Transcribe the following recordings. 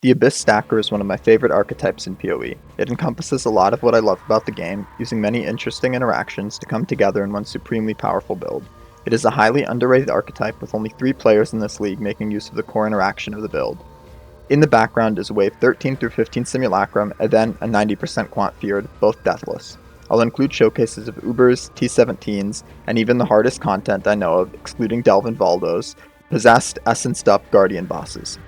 The Abyss Stacker is one of my favorite archetypes in PoE. It encompasses a lot of what I love about the game, using many interesting interactions to come together in one supremely powerful build. It is a highly underrated archetype with only 3 players in this league making use of the core interaction of the build. In the background is a wave 13 through 15 Simulacrum, and then a 90% Quant Feared, both deathless. I'll include showcases of Ubers, T17s, and even the hardest content I know of, excluding Delve and Valdos, possessed, essenced up Guardian bosses.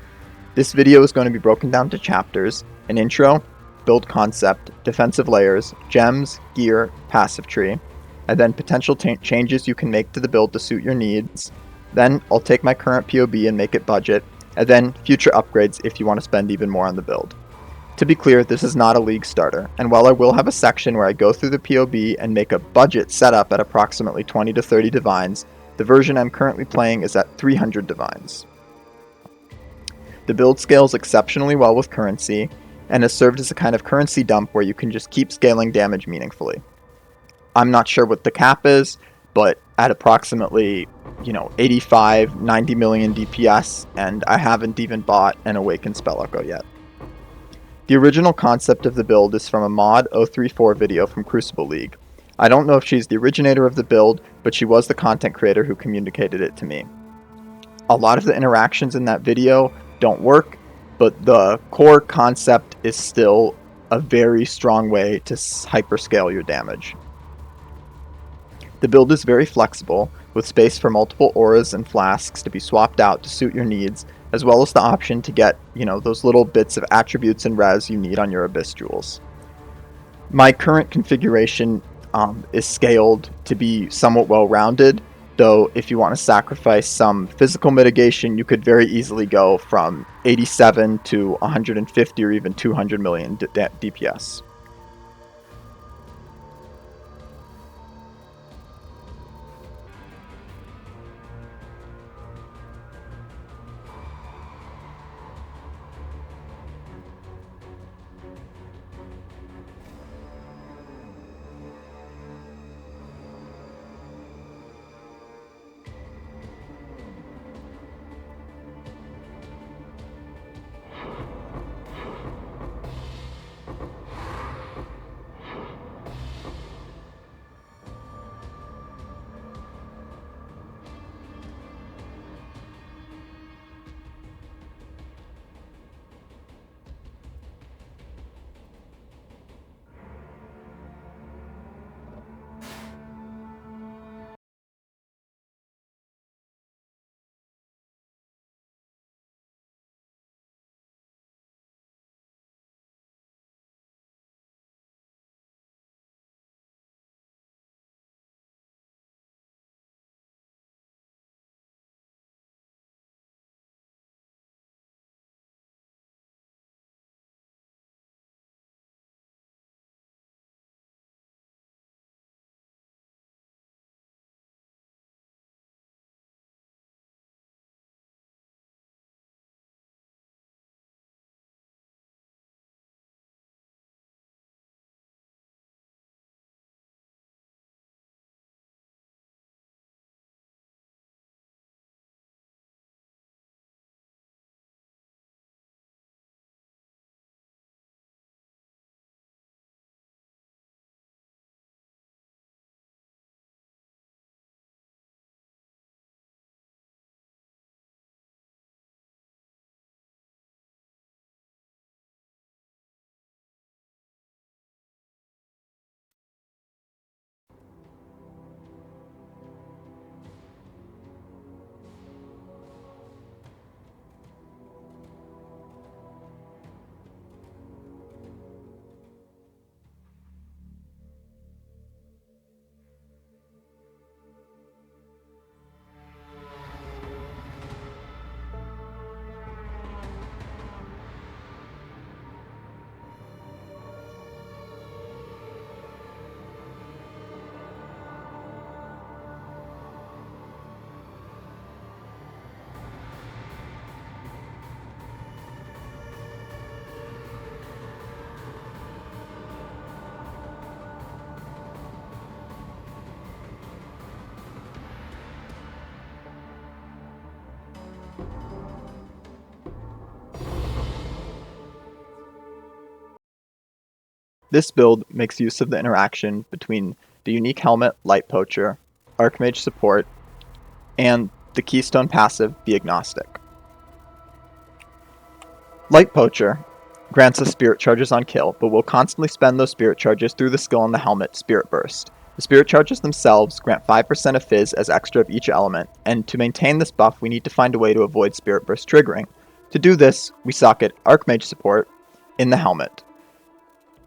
This video is going to be broken down to chapters: an intro, build concept, defensive layers, gems, gear, passive tree, and then potential changes you can make to the build to suit your needs. Then I'll take my current POB and make it budget, and then future upgrades if you want to spend even more on the build. To be clear, this is not a league starter, and while I will have a section where I go through the POB and make a budget setup at approximately 20 to 30 divines, the version I'm currently playing is at 300 divines. The build scales exceptionally well with currency, and has served as a kind of currency dump where you can just keep scaling damage meaningfully. I'm not sure what the cap is, but at approximately 85, 90 million DPS, and I haven't even bought an Awakened Spell Echo yet. The original concept of the build is from a mod 034 video from Crucible League. I don't know if she's the originator of the build, but she was the content creator who communicated it to me. A lot of the interactions in that video don't work, but the core concept is still a very strong way to hyperscale your damage. The build is very flexible, with space for multiple auras and flasks to be swapped out to suit your needs, as well as the option to get, those little bits of attributes and res you need on your Abyss Jewels. My current configuration is scaled to be somewhat well-rounded, though if you want to sacrifice some physical mitigation, you could very easily go from 87 to 150 or even 200 million DPS. This build makes use of the interaction between the unique helmet Light Poacher, Archmage support, and the keystone passive Be Agnostic. Light Poacher grants us spirit charges on kill, but will constantly spend those spirit charges through the skill on the helmet Spirit Burst. The spirit charges themselves grant 5% of Fizz as extra of each element, and to maintain this buff we need to find a way to avoid Spirit Burst triggering. To do this, we socket Archmage support in the helmet,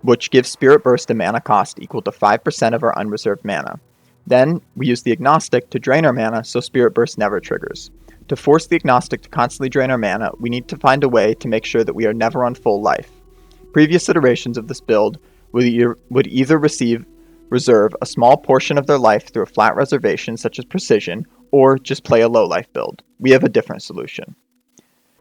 which gives Spirit Burst a mana cost equal to 5% of our unreserved mana. Then, we use the Agnostic to drain our mana so Spirit Burst never triggers. To force the Agnostic to constantly drain our mana, we need to find a way to make sure that we are never on full life. Previous iterations of this build would either reserve a small portion of their life through a flat reservation such as Precision, or just play a low life build. We have a different solution.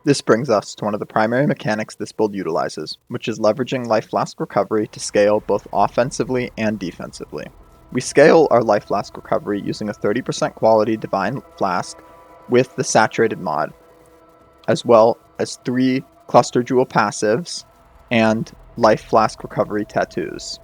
This brings us to one of the primary mechanics this build utilizes, which is leveraging Life Flask Recovery to scale both offensively and defensively. We scale our Life Flask Recovery using a 30% quality Divine Flask with the Saturated mod, as well as 3 Cluster Jewel passives and Life Flask Recovery tattoos.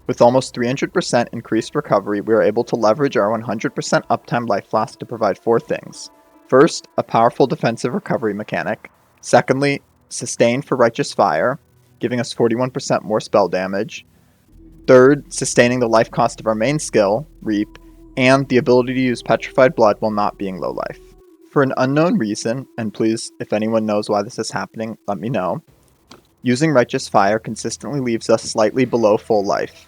With almost 300% increased recovery, we are able to leverage our 100% uptime Life Flask to provide 4 things. First, a powerful defensive recovery mechanic. Secondly, sustain for Righteous Fire, giving us 41% more spell damage. Third, sustaining the life cost of our main skill, Reap, and the ability to use Petrified Blood while not being low life. For an unknown reason, and please, if anyone knows why this is happening, let me know, using Righteous Fire consistently leaves us slightly below full life,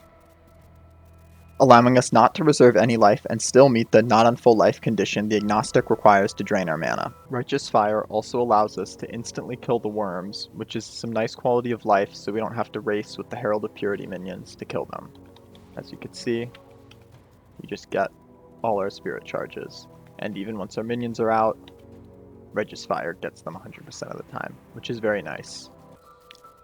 allowing us not to reserve any life and still meet the not on full life condition the Agnostic requires to drain our mana. Righteous Fire also allows us to instantly kill the worms, which is some nice quality of life so we don't have to race with the Herald of Purity minions to kill them. As you can see, we just get all our spirit charges, and even once our minions are out, Righteous Fire gets them 100% of the time, which is very nice.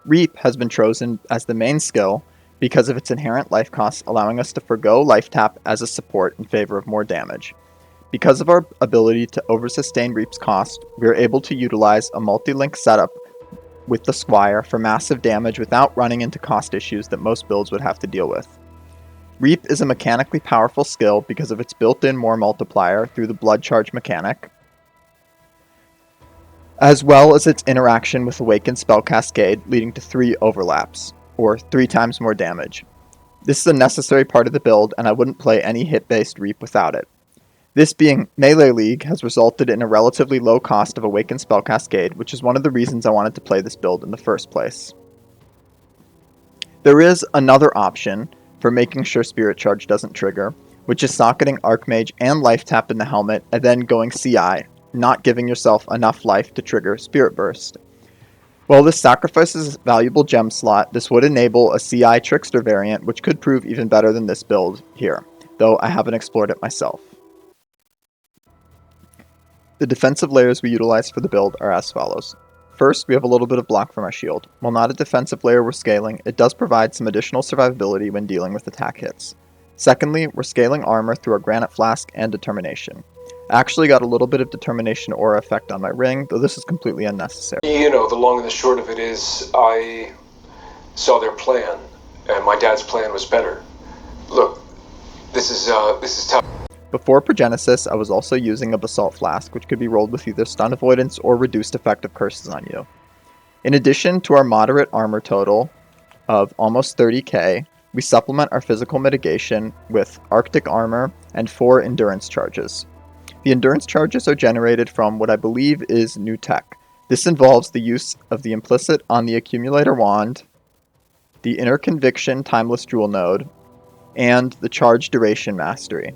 Reap has been chosen as the main skill because of its inherent life costs, allowing us to forgo Life Tap as a support in favor of more damage. Because of our ability to oversustain Reap's cost, we are able to utilize a multi-link setup with the Squire for massive damage without running into cost issues that most builds would have to deal with. Reap is a mechanically powerful skill because of its built-in more multiplier through the Blood Charge mechanic, as well as its interaction with Awakened Spell Cascade, leading to 3 overlaps, or 3 times more damage. This is a necessary part of the build, and I wouldn't play any hit-based Reap without it. This being Melee League has resulted in a relatively low cost of Awakened Spell Cascade, which is one of the reasons I wanted to play this build in the first place. There is another option for making sure Spirit Charge doesn't trigger, which is socketing Archmage and Life Tap in the helmet, and then going CI, not giving yourself enough life to trigger Spirit Burst. While this sacrifices a valuable gem slot, this would enable a CI Trickster variant, which could prove even better than this build here, though I haven't explored it myself. The defensive layers we utilize for the build are as follows. First, we have a little bit of block from our shield. While not a defensive layer we're scaling, it does provide some additional survivability when dealing with attack hits. Secondly, we're scaling armor through our Granite Flask and Determination. I actually got a little bit of Determination aura effect on my ring, though this is completely unnecessary. You know, the long and the short of it is, I saw their plan, and my dad's plan was better. Look, this is tough. Before Progenesis, I was also using a Basalt Flask, which could be rolled with either stun avoidance or reduced effective curses on you. In addition to our moderate armor total of almost 30k, we supplement our physical mitigation with Arctic armor and 4 endurance charges. The endurance charges are generated from what I believe is new tech. This involves the use of the implicit on the accumulator wand, the inner conviction timeless jewel node, and the charge duration mastery.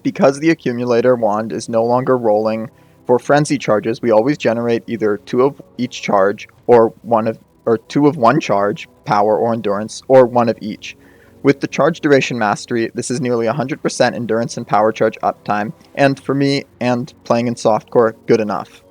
Because the accumulator wand is no longer rolling for frenzy charges, we always generate either 2 of each charge or 2 of one charge, power or endurance, or 1 of each. With the charge duration mastery, this is nearly 100% endurance and power charge uptime, and for me, and playing in softcore, good enough.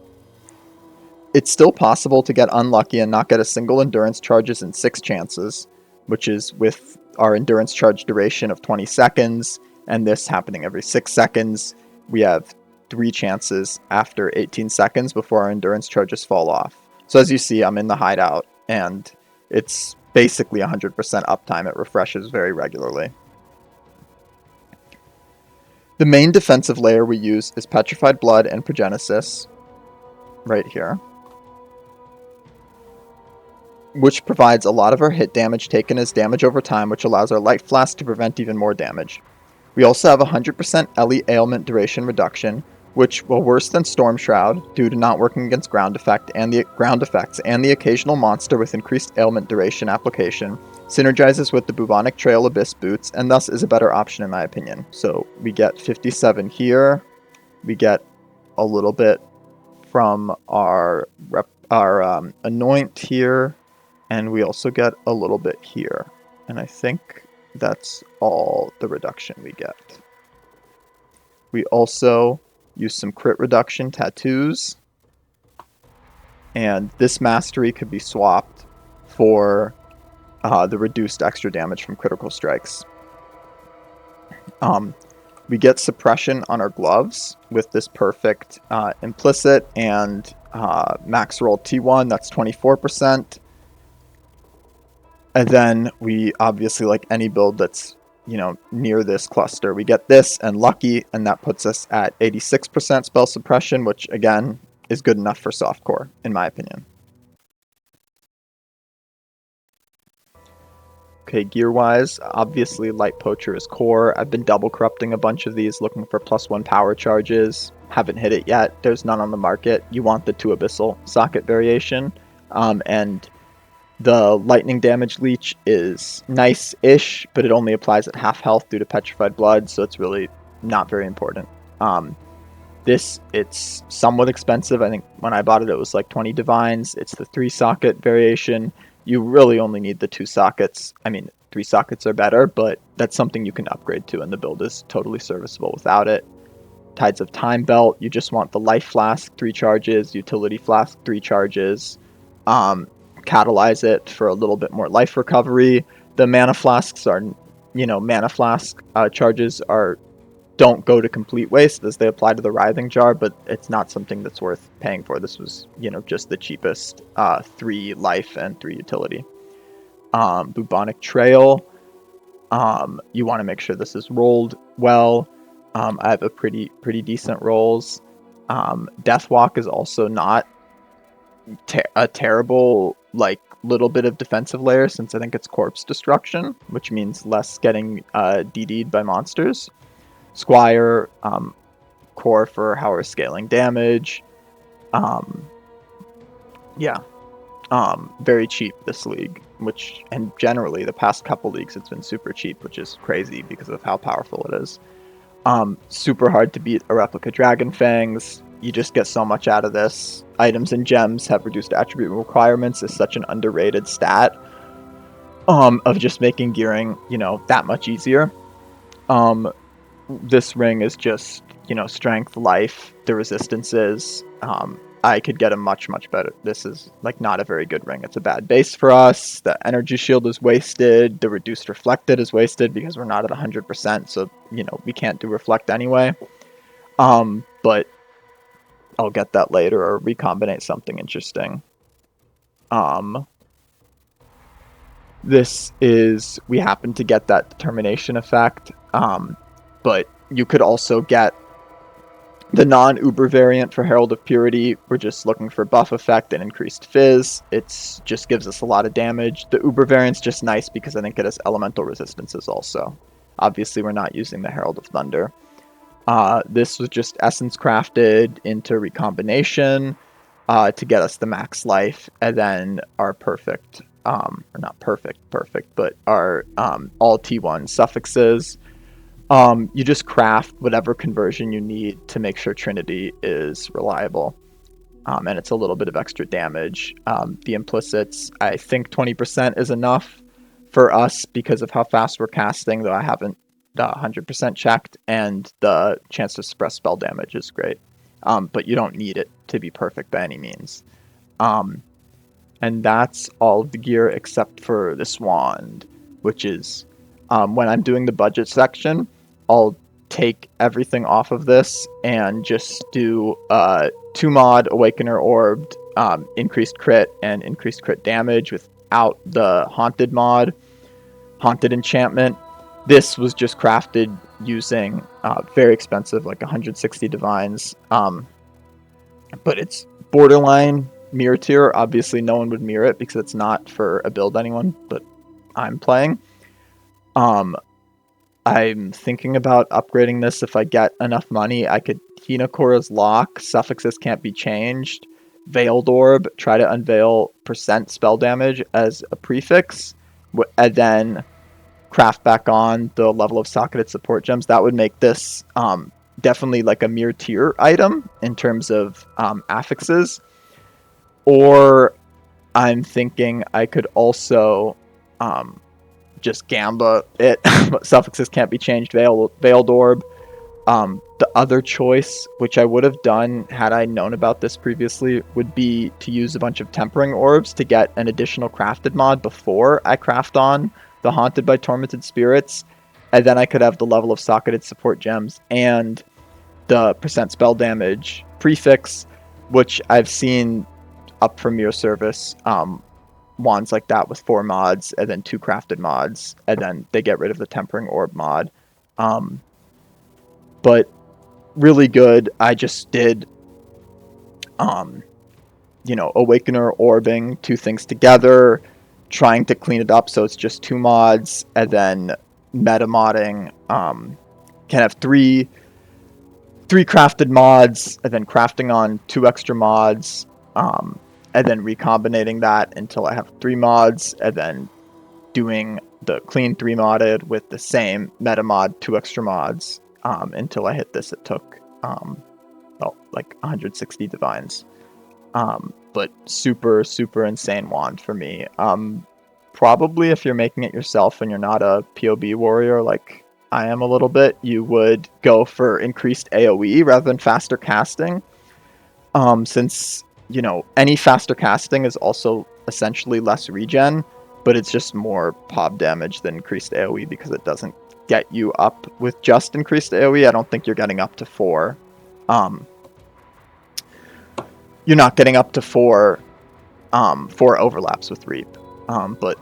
It's still possible to get unlucky and not get a single endurance charges in 6 chances, which is with our endurance charge duration of 20 seconds, and this happening every 6 seconds. We have 3 chances after 18 seconds before our endurance charges fall off. So as you see, I'm in the hideout, and It's basically 100% uptime. It refreshes very regularly. The main defensive layer we use is Petrified Blood and Progenesis, right here, which provides a lot of our hit damage taken as damage over time, which allows our Light Flask to prevent even more damage. We also have 100% Ellie ailment duration reduction, which, while worse than Storm Shroud, due to not working against ground effects and the occasional monster with increased ailment duration application, synergizes with the Bubonic Trail Abyss boots, and thus is a better option in my opinion. So we get 57 here, we get a little bit from our Anoint here, and we also get a little bit here. And I think that's all the reduction we get. We also use some crit reduction tattoos, and this mastery could be swapped for the reduced extra damage from critical strikes. We get suppression on our gloves with this perfect implicit and max roll T1, that's 24%. And then we obviously, like any build that's near this cluster, we get this and lucky, and that puts us at 86% spell suppression, which again is good enough for softcore in my opinion. Okay, gear wise, obviously Light Poacher is core. I've been double corrupting a bunch of these looking for +1 power charges. Haven't hit it yet. There's none on the market. You want the 2 abyssal socket variation, and the lightning damage leech is nice-ish, but it only applies at half health due to Petrified Blood, so it's really not very important. It's somewhat expensive. I think when I bought it, it was like 20 divines. It's the 3 socket variation. You really only need the 2 sockets. I mean, 3 sockets are better, but that's something you can upgrade to, and the build is totally serviceable without it. Tides of Time belt, you just want the Life Flask 3 charges, Utility Flask 3 charges. Catalyze it for a little bit more life recovery. The mana flasks are, mana flask charges don't go to complete waste as they apply to the Writhing Jar, but it's not something that's worth paying for. This was, just the cheapest 3 life and 3 utility. Bubonic Trail, you want to make sure this is rolled well. I have a pretty decent rolls. Deathwalk is also not a terrible little bit of defensive layer, since I think it's corpse destruction, which means less getting DD'd by monsters. Squire, core for how we're scaling damage. Very cheap this league, and generally the past couple leagues it's been super cheap, which is crazy because of how powerful it is. Super hard to beat a replica Dragon Fangs. You just get so much out of this. Items and gems have reduced attribute requirements is such an underrated stat of just making gearing, that much easier. This ring is just, strength, life, the resistances. I could get a much better. This is not a very good ring. It's a bad base for us. The energy shield is wasted. The reduced reflected is wasted because we're not at 100%. So, we can't do reflect anyway. But I'll get that later or recombinate something interesting. We happen to get that determination effect. But you could also get the non-Uber variant for Herald of Purity. We're just looking for buff effect and increased fizz. It just gives us a lot of damage. The Uber variant's just nice because I think it has elemental resistances also. Obviously, we're not using the Herald of Thunder. This was just essence crafted into recombination to get us the max life, and then our perfect, or not perfect, but our all T1 suffixes. You just craft whatever conversion you need to make sure Trinity is reliable. And it's a little bit of extra damage. The implicits, I think 20% is enough for us because of how fast we're casting, though I haven't 100% checked, and the chance to suppress spell damage is great. But you don't need it to be perfect by any means. And that's all of the gear except for this wand, which is when I'm doing the budget section, I'll take everything off of this and just do 2 mod Awakener Orbed, increased crit and increased crit damage with without the Haunted mod, Haunted enchantment. This was just crafted using very expensive, like 160 divines. But it's borderline mirror tier. Obviously, no one would mirror it because it's not for a build anyone, but I'm playing. I'm thinking about upgrading this. If I get enough money, I could Hinakora's Lock, Suffixes Can't Be Changed, Veiled Orb, try to unveil % spell damage as a prefix, and then craft back on the level of socketed support gems. That would make this definitely like a mere tier item in terms of affixes. Or I'm thinking I could also just Gamba it. Suffixes Can't Be Changed, Veiled Orb. The other choice, which I would have done had I known about this previously, would be to use a bunch of Tempering Orbs to get an additional crafted mod before I craft on the Haunted by Tormented Spirits, and then I could have the level of socketed support gems and the % spell damage prefix, which I've seen up from your service. Wands like that with 4 mods and then 2 crafted mods, and then they get rid of the Tempering Orb mod. But really good. I just did Awakener, Orbing, 2 things together, trying to clean it up so it's just 2 mods, and then meta modding. Can have 3 crafted mods, and then crafting on 2 extra mods, and then recombinating that until I have 3 mods, and then doing the clean 3 modded with the same meta mod 2 extra mods until I hit this. It took like 160 divines, but super insane wand for me. Probably if you're making it yourself and you're not a POB warrior like I am a little bit, you would go for increased AoE rather than faster casting, since any faster casting is also essentially less regen, but it's just more pop damage than increased AoE because it doesn't get you up with just increased AoE. I don't think you're getting up to 4. You're not getting up to 4 overlaps with Reap. But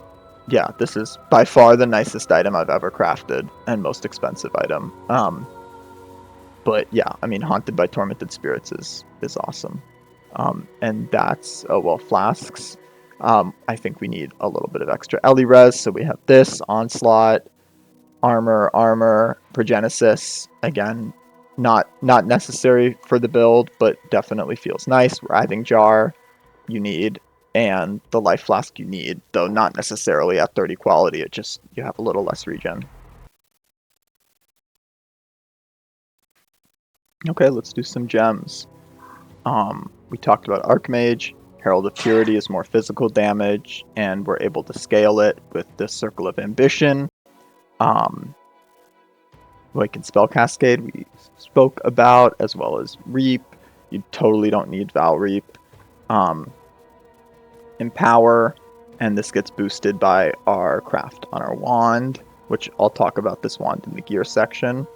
yeah, this is by far the nicest item I've ever crafted and most expensive item. But yeah, I mean, Haunted by Tormented Spirits is awesome. And that's, flasks. I think we need a little bit of extra Ellie res, so we have this, Onslaught, Armor, Progenesis. Again, not necessary for the build, but definitely feels nice. Writhing Jar, you need, and the Life Flask you need, though not necessarily at 30 quality, it just, you have a little less regen. Okay, let's do some gems. We talked about Archmage. Herald of Purity is more physical damage, and we're able to scale it with the Circle of Ambition. Awakened Spell Cascade we spoke about, as well as Reap. You totally don't need Val Reap. Empower, and this gets boosted by our craft on our wand, which I'll talk about this wand in the gear section.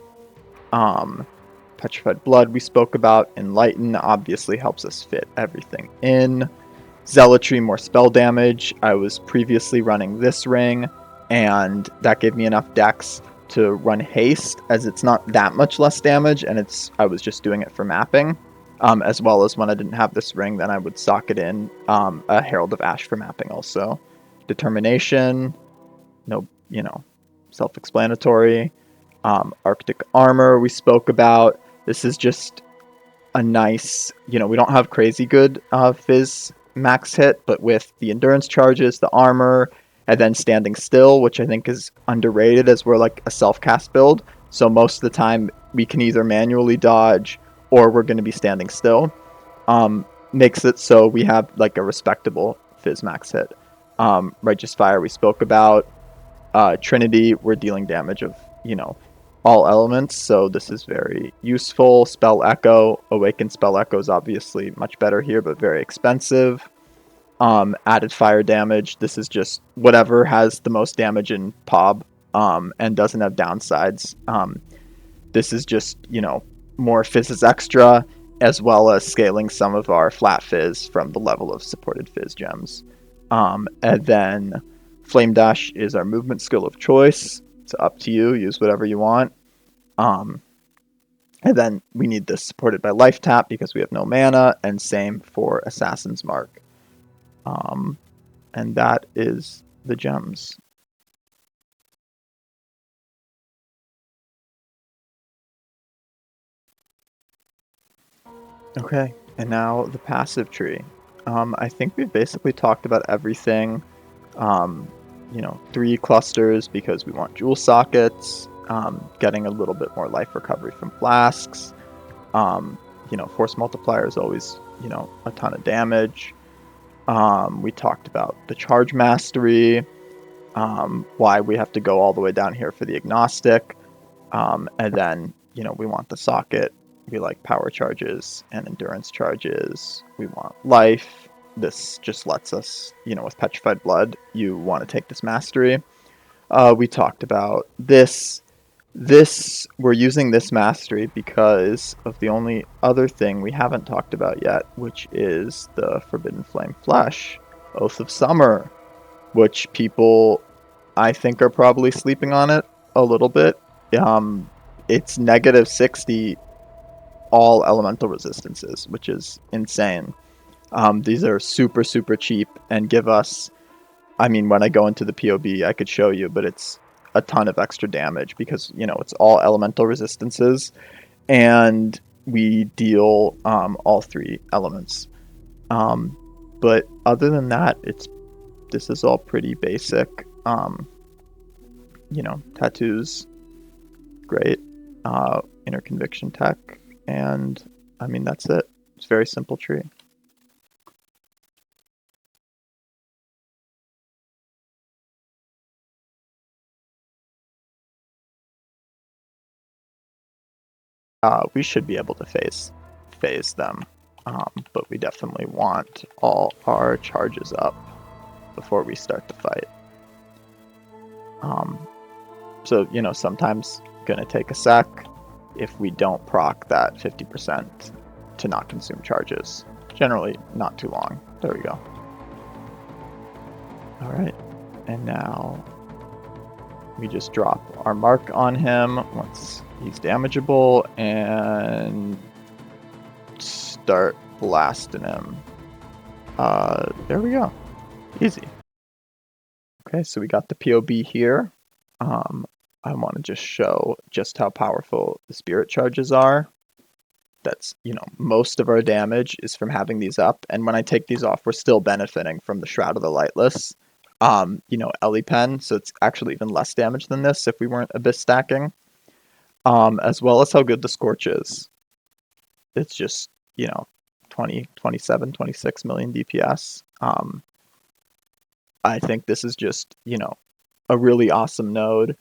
Petrified Blood we spoke about. Enlighten obviously helps us fit everything in. Zealotry, more spell damage. I was previously running this ring, and that gave me enough dex to run haste, as it's not that much less damage, and I was just doing it for mapping. As well as when I didn't have this ring, then I would socket in a Herald of Ash for mapping also. Determination, self-explanatory. Arctic Armor we spoke about. This is just a nice, we don't have crazy good Fizz max hit, but with the endurance charges, the armor, and then standing still, which I think is underrated as we're like a self-cast build. So most of the time we can either manually dodge or we're going to be standing still. Makes it so we have like a respectable Fizz max hit. Righteous Fire we spoke about. Trinity, we're dealing damage of, all elements, so this is very useful. Spell Echo, Awakened Spell Echo is obviously much better here, but very expensive. Added fire damage, this is just whatever has the most damage in POB, and doesn't have downsides. This is just, more Fizzes extra, as well as scaling some of our flat Fizz from the level of supported Fizz gems. And then Flame Dash is our movement skill of choice. It's up to you. Use whatever you want. And then we need this supported by Life Tap because we have no mana, and same for Assassin's Mark. And that is the gems. Okay, and now the passive tree. I think we've basically talked about everything. 3 clusters because we want jewel sockets, getting a little bit more life recovery from flasks. Force multiplier is always, a ton of damage. We talked about the charge mastery, why we have to go all the way down here for the agnostic. And then, we want the socket. We like power charges and endurance charges. We want life. This just lets us, with Petrified Blood, you want to take this mastery. We talked about this. We're using this mastery because of the only other thing we haven't talked about yet, which is the Forbidden Flame Flesh, Oath of Summer, which people, I think, are probably sleeping on it a little bit. It's negative 60 all elemental resistances, which is insane. These are super, super cheap and give us, when I go into the POB, I could show you, but it's a ton of extra damage because, it's all elemental resistances and we deal all 3 elements. But other than that, this is all pretty basic. Tattoos, great. Inner conviction tech, and that's it. It's a very simple tree. We should be able to phase them, but we definitely want all our charges up before we start the fight. So sometimes gonna take a sec if we don't proc that 50% to not consume charges. Generally not too long. There we go. All right, and now we just drop our mark on him once he's damageable and start blasting him. There we go. Easy. Okay, so we got the POB here. I want to just show just how powerful the spirit charges are. That's, most of our damage is from having these up, and when I take these off, we're still benefiting from the Shroud of the Lightless. Ellie Pen, so it's actually even less damage than this if we weren't Abyss stacking. As well as how good the Scorch is. It's just, 20, 27, 26 million DPS. I think this is just, a really awesome node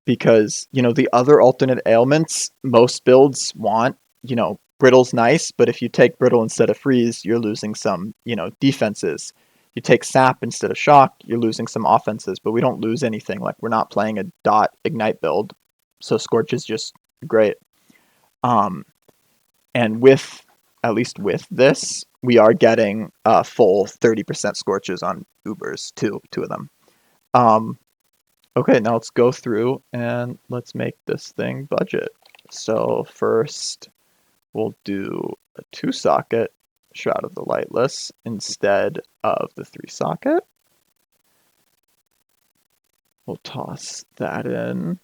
because, the other alternate ailments, most builds want, Brittle's nice, but if you take Brittle instead of Freeze, you're losing some, defenses. You take Sap instead of Shock, you're losing some offenses, but we don't lose anything. Like, we're not playing a dot Ignite build, so Scorch is just great. And at least with this, we are getting full 30% Scorches on Ubers, two of them. Okay, now let's go through and let's make this thing budget. So first, we'll do a 2-socket Shroud of the Lightless instead of the 3-socket. We'll toss that in.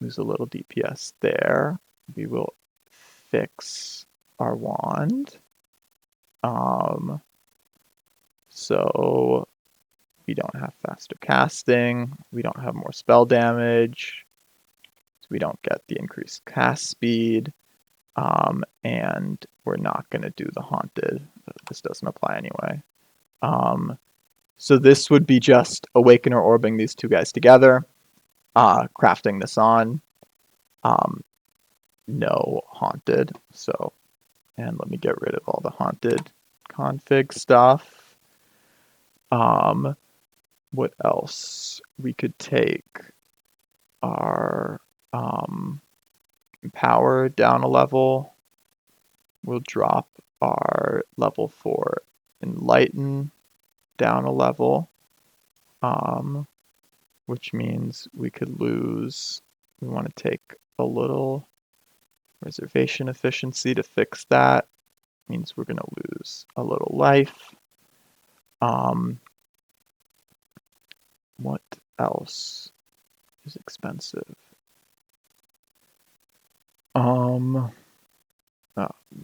Lose a little DPS there. We will fix our wand. So we don't have faster casting. We don't have more spell damage. So we don't get the increased cast speed. And we're not going to do the Haunted. This doesn't apply anyway. So this would be just Awakener orbing these 2 guys together, crafting this on. No Haunted. So, and let me get rid of all the Haunted config stuff. What else? We could take our power down a level. We'll drop our level 4 Enlighten down a level, which means we could lose, we want to take a little reservation efficiency to fix that. Means we're going to lose a little life. What else is expensive?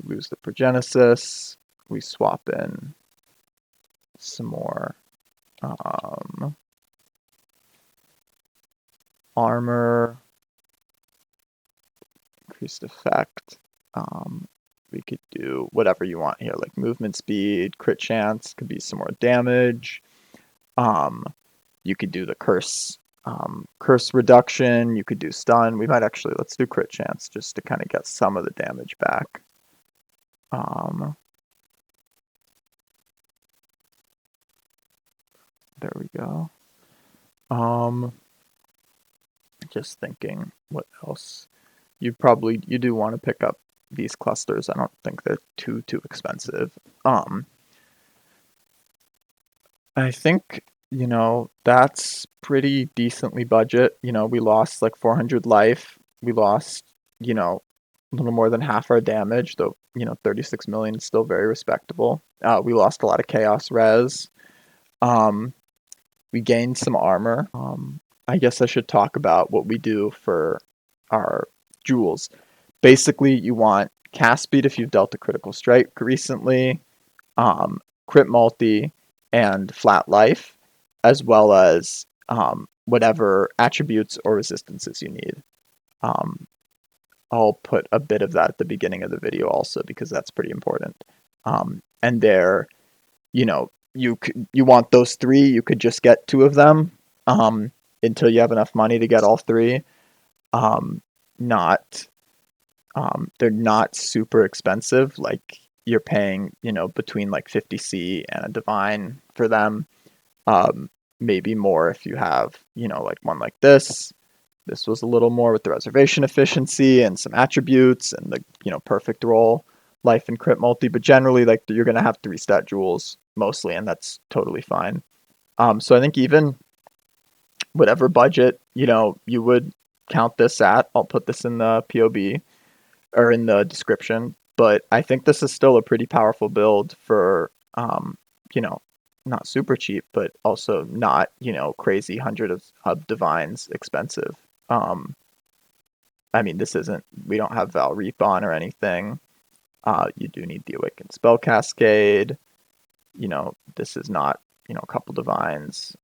Lose the progenesis. We swap in some more armor, increased effect. We could do whatever you want here, like movement speed, crit chance, could be some more damage. You could do the curse reduction. You could do stun. We might actually, let's do crit chance just to kind of get some of the damage back. There we go. Just thinking, what else? You do want to pick up these clusters. I don't think they're too expensive. I think, that's pretty decently budget. We lost like 400 life. We lost, a little more than half our damage, though, 36 million is still very respectable. We lost a lot of chaos res. We gained some armor. I guess I should talk about what we do for our jewels. Basically, you want cast speed if you've dealt a critical strike recently, crit multi, and flat life, as well as whatever attributes or resistances you need. I'll put a bit of that at the beginning of the video also because that's pretty important. And there, you want those three. You could just get 2 of them until you have enough money to get all 3. They're not super expensive. Like you're paying, between like 50C and a divine for them. Maybe more if you have, like one like this. This was a little more with the reservation efficiency and some attributes and the, perfect roll, life and crit multi. But generally, like you're going to have 3-stat jewels mostly, and that's totally fine. So I think even whatever budget, you would count this at, I'll put this in the POB or in the description. But I think this is still a pretty powerful build for, not super cheap, but also not, crazy 100 of divines expensive. I mean, we don't have Val Reap on or anything. You do need the Awakened Spell Cascade. This is not, a couple divines.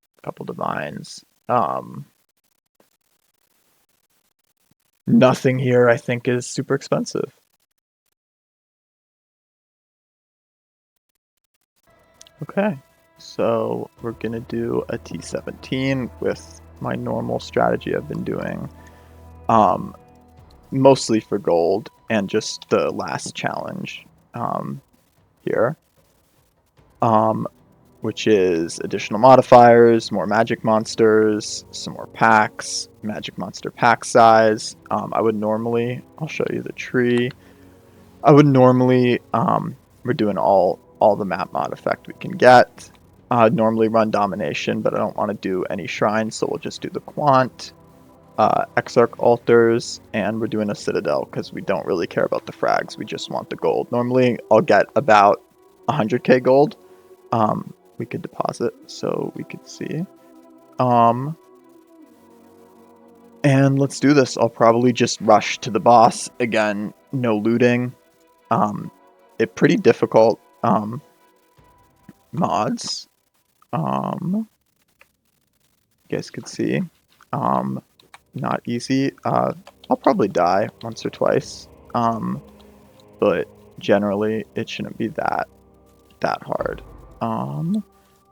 Nothing here I think is super expensive. Okay, so we're gonna do a T17 with my normal strategy I've been doing, mostly for gold and just the last challenge here, which is additional modifiers, more magic monsters, some more packs, magic monster pack size. I'll show you the tree. I would normally, we're doing all the map mod effect we can get. I'd normally run domination, but I don't want to do any shrines, so we'll just do the quant, Exarch altars, and we're doing a citadel because we don't really care about the frags. We just want the gold. Normally, I'll get about 100k gold. We could deposit so we could see. And let's do this. I'll probably just rush to the boss again. No looting. It pretty difficult mods. You guys could see. Not easy. I'll probably die once or twice. But generally it shouldn't be that hard.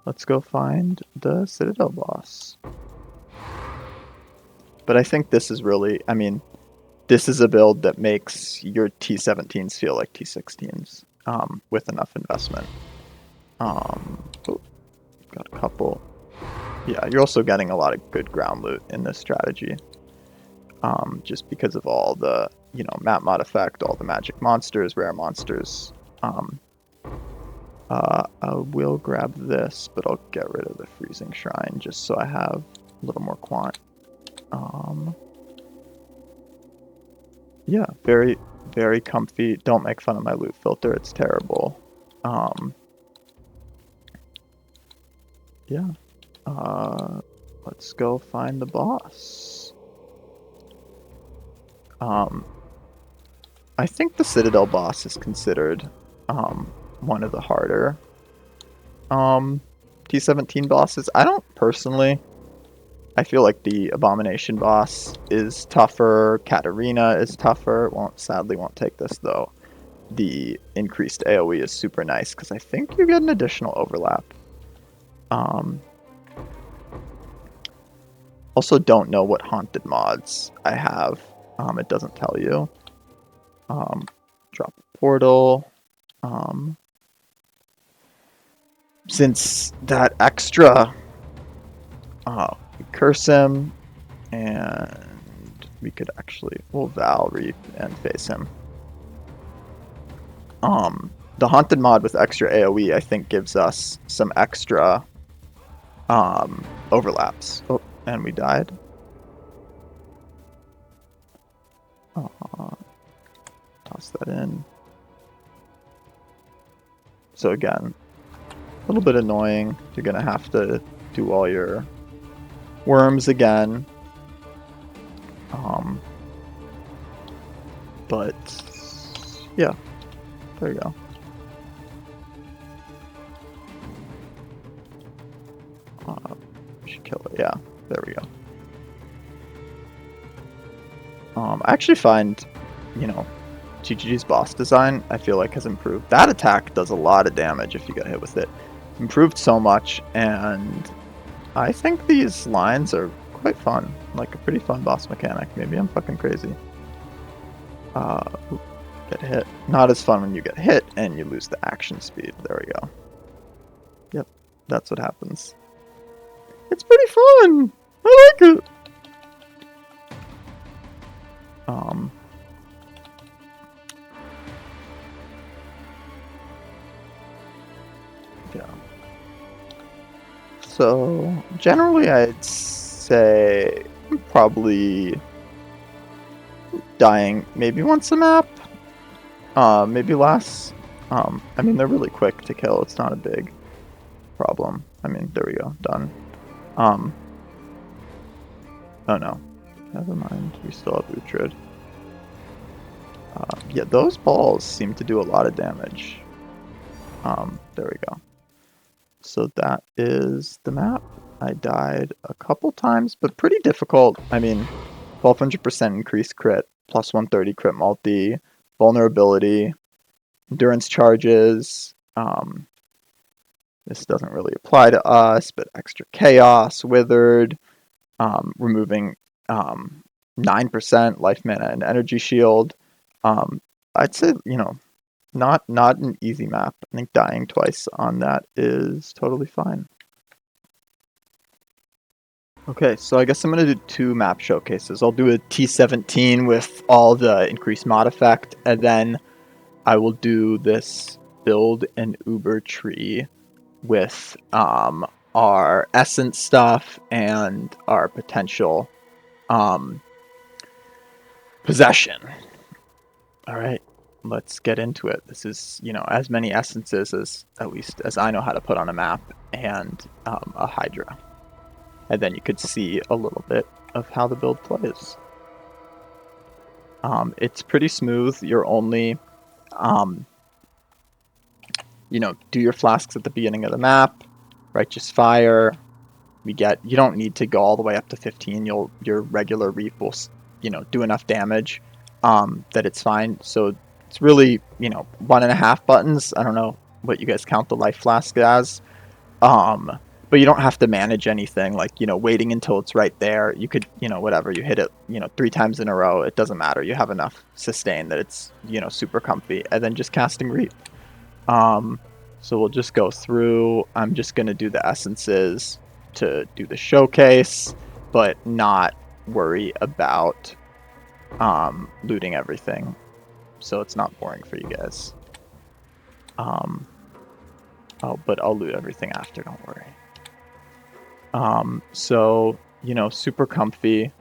Let's go find the Citadel boss. But I think this is really, this is a build that makes your T17s feel like T16s with enough investment. Got a couple. Yeah, you're also getting a lot of good ground loot in this strategy. Just because of all the, map mod effect, all the magic monsters, rare monsters. I will grab this, but I'll get rid of the freezing shrine just so I have a little more quant. Yeah, very, very comfy. Don't make fun of my loot filter, it's terrible. Yeah. Let's go find the boss. I think the Citadel boss is considered one of the harder T17 bosses. I don't personally. I feel like the Abomination boss is tougher. Katarina is tougher. Sadly won't take this though. The increased AoE is super nice because I think you get an additional overlap. Also don't know what haunted mods I have. It doesn't tell you. Drop a portal. Since that extra, we curse him, and we could actually, we'll Val Reap and face him. The haunted mod with extra AoE, I think, gives us some extra overlaps. Oh, and we died. Toss that in. So again, a little bit annoying. You're gonna have to do all your worms again. But yeah, there you go. We should kill it. Yeah, there we go. I actually find, you know, TGG's boss design, I feel like, has improved. That attack does a lot of damage if you get hit with it. Improved so much, and I think these lines are quite fun. Like a pretty fun boss mechanic. Maybe I'm fucking crazy. Get hit. Not as fun when you get hit and you lose the action speed. There we go. Yep, that's what happens. It's pretty fun! I like it! Yeah. So, generally I'd say probably dying maybe once a map, maybe less. I mean, they're really quick to kill. It's not a big problem. I mean, there we go. Done. Oh no. Never mind. We still have Uhtred. Yeah, those balls seem to do a lot of damage. There we go. So that is the map. I died a couple times, but pretty difficult. I mean, 1200% increased crit, plus 130 crit multi, vulnerability, endurance charges. This doesn't really apply to us, but extra chaos, withered, removing 9% life mana and energy shield. I'd say, you know, not an easy map. I think dying twice on that is totally fine. Okay, so I guess I'm going to do 2 map showcases. I'll do a T17 with all the increased mod effect, and then I will do this build an Uber tree with our essence stuff and our potential possession. All right, let's get into it. This is, you know, as many essences as, at least as I know how to put on a map, and a Hydra. And then you could see a little bit of how the build plays. It's pretty smooth. You're only, you know, do your flasks at the beginning of the map, Righteous Fire. You don't need to go all the way up to 15. Your regular reap will, you know, do enough damage that it's fine. So it's really, you know, 1.5 buttons. I don't know what you guys count the life flask as. But you don't have to manage anything, like, you know, waiting until it's right there. You could, you know, whatever, you hit it, you know, 3 times in a row. It doesn't matter. You have enough sustain that it's, you know, super comfy. And then just casting reap. So we'll just go through. I'm just going to do the essences to do the showcase, but not worry about looting everything. So it's not boring for you guys. Oh, but I'll loot everything after, don't worry. So, you know, super comfy.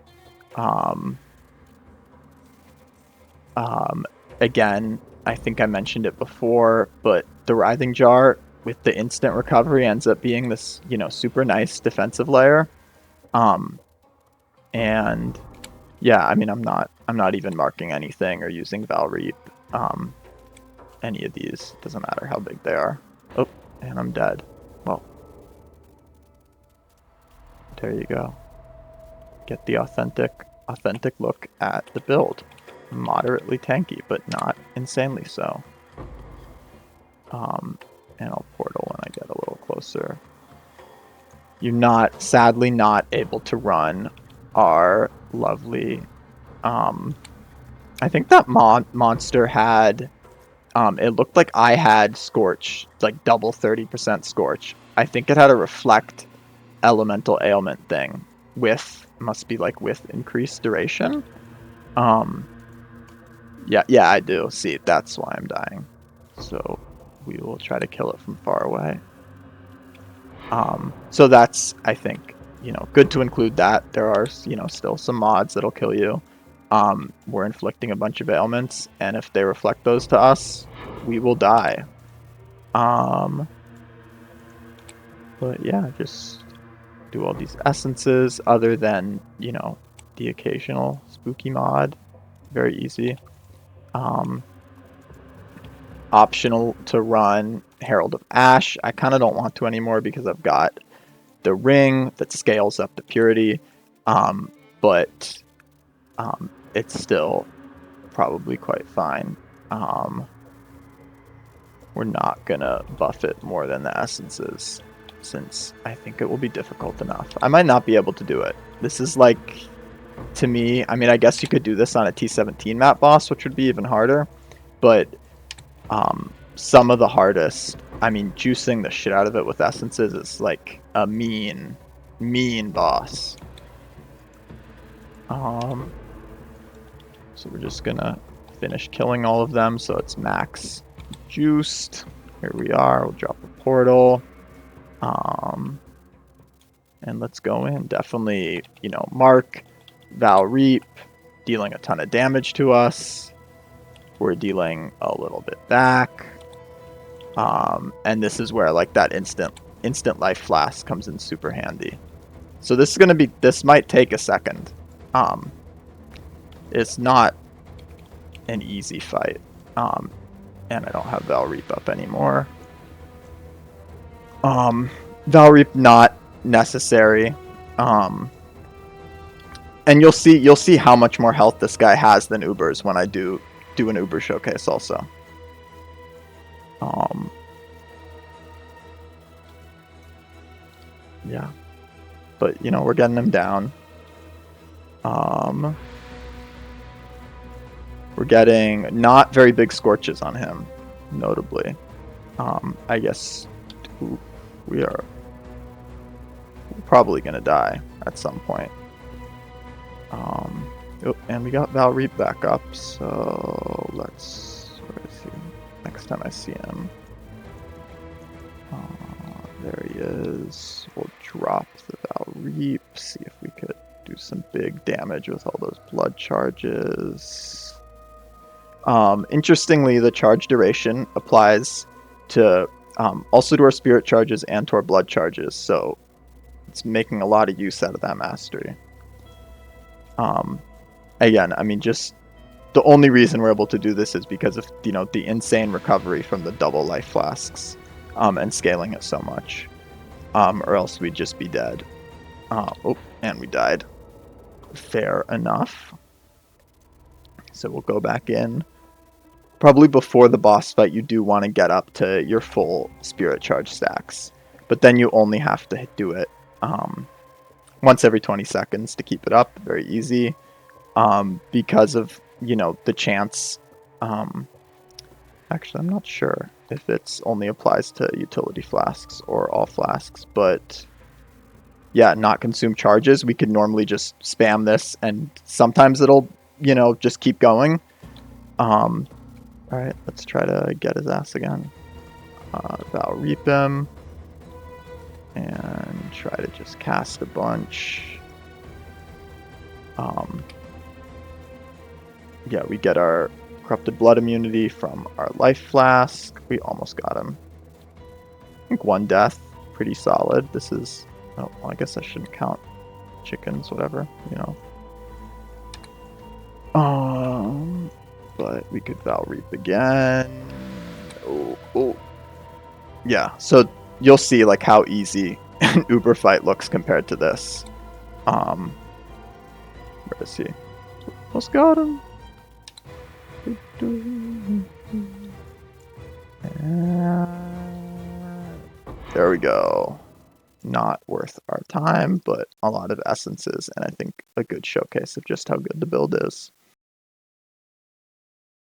Again, I think I mentioned it before, but the Writhing Jar with the instant recovery ends up being this, you know, super nice defensive layer. And yeah, I mean, I'm not even marking anything or using Val Reap. Any of these, doesn't matter how big they are. Oh, and I'm dead. Well, there you go. Get the authentic look at the build. Moderately tanky, but not insanely so. And I'll portal when I get a little closer. You're sadly not able to run our lovely, I think that monster had, it looked like I had Scorch, like double 30% Scorch. I think it had a reflect elemental ailment thing must be like with increased duration. Yeah, I do. See, that's why I'm dying. So we will try to kill it from far away. So that's, I think, you know, good to include that. There are, you know, still some mods that'll kill you. We're inflicting a bunch of ailments, and if they reflect those to us, we will die. But yeah, just do all these essences other than, you know, the occasional spooky mod. Very easy. Optional to run Herald of Ash. I kind of don't want to anymore because I've got the ring that scales up the purity, but it's still probably quite fine. We're not gonna buff it more than the essences, since I think it will be difficult enough. I might not be able to do it. This is like, to me, I mean, I guess you could do this on a T17 map boss, which would be even harder, but some of the hardest, I mean, juicing the shit out of it with essences is like a mean boss. So we're just gonna finish killing all of them so it's max juiced. Here we are. We'll drop a portal. And let's go in. Definitely, you know, mark Val Reap, dealing a ton of damage to us. We're dealing a little bit back. And this is where like that instant life flask comes in super handy. So this might take a second. It's not an easy fight. And I don't have Val Reap up anymore. Val Reap not necessary. And you'll see how much more health this guy has than Uber's when I do an Uber showcase also. Yeah, but you know, we're getting him down. We're getting not very big scorches on him, notably. I guess we're probably gonna die at some point. Oh, and we got Val Reap back up, so where is he? Next time I see him. There he is. We'll drop the Val Reap, see if we could do some big damage with all those blood charges. Interestingly, the charge duration applies to also to our spirit charges and to our blood charges, so it's making a lot of use out of that mastery. Again, I mean, just the only reason we're able to do this is because of, you know, the insane recovery from the double life flasks, and scaling it so much, or else we'd just be dead. Oh, and we died. Fair enough. So we'll go back in. Probably before the boss fight, you do want to get up to your full spirit charge stacks, but then you only have to do it once every 20 seconds to keep it up. Very easy. Because of, you know, the chance. Actually, I'm not sure if it's only applies to utility flasks or all flasks, but yeah, not consume charges. We could normally just spam this, and sometimes it'll, you know, just keep going. All right, let's try to get his ass again. Val Reap him. And try to just cast a bunch. Yeah, we get our Corrupted Blood immunity from our Life Flask. We almost got him. I think 1 death. Pretty solid. This is... Oh, well, I guess I shouldn't count chickens, whatever, you know. But we could Val Reap again. Oh. Yeah, so you'll see like how easy an Uber fight looks compared to this. Where is he? Almost got him. And there we go. Not worth our time, but a lot of essences, and I think a good showcase of just how good the build is.